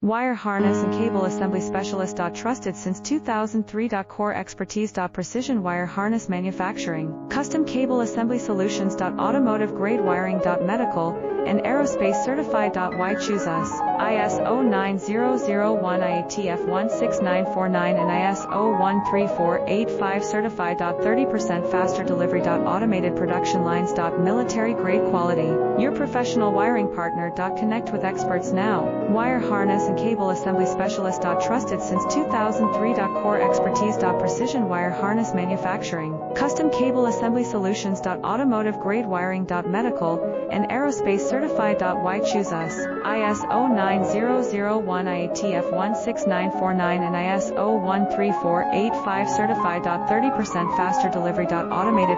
Wire harness and cable assembly specialist. Trusted since 2003. Core expertise. Precision wire harness manufacturing, custom cable assembly solutions. Automotive grade wiring. Medical and aerospace certified. Why choose us? ISO 9001 IATF 16949 and ISO 13485 certified. 30% faster delivery. Automated production lines. Military grade quality. Your professional wiring partner. Connect with experts now. Wire harness and cable assembly specialist. Trusted since 2003. Core expertise. Precision wire harness manufacturing, custom cable assembly solutions. Automotive grade wiring. Medical and aerospace certified. Why choose us? ISO 9001 IATF 16949 and ISO 13485 certified. 30% faster delivery. Automated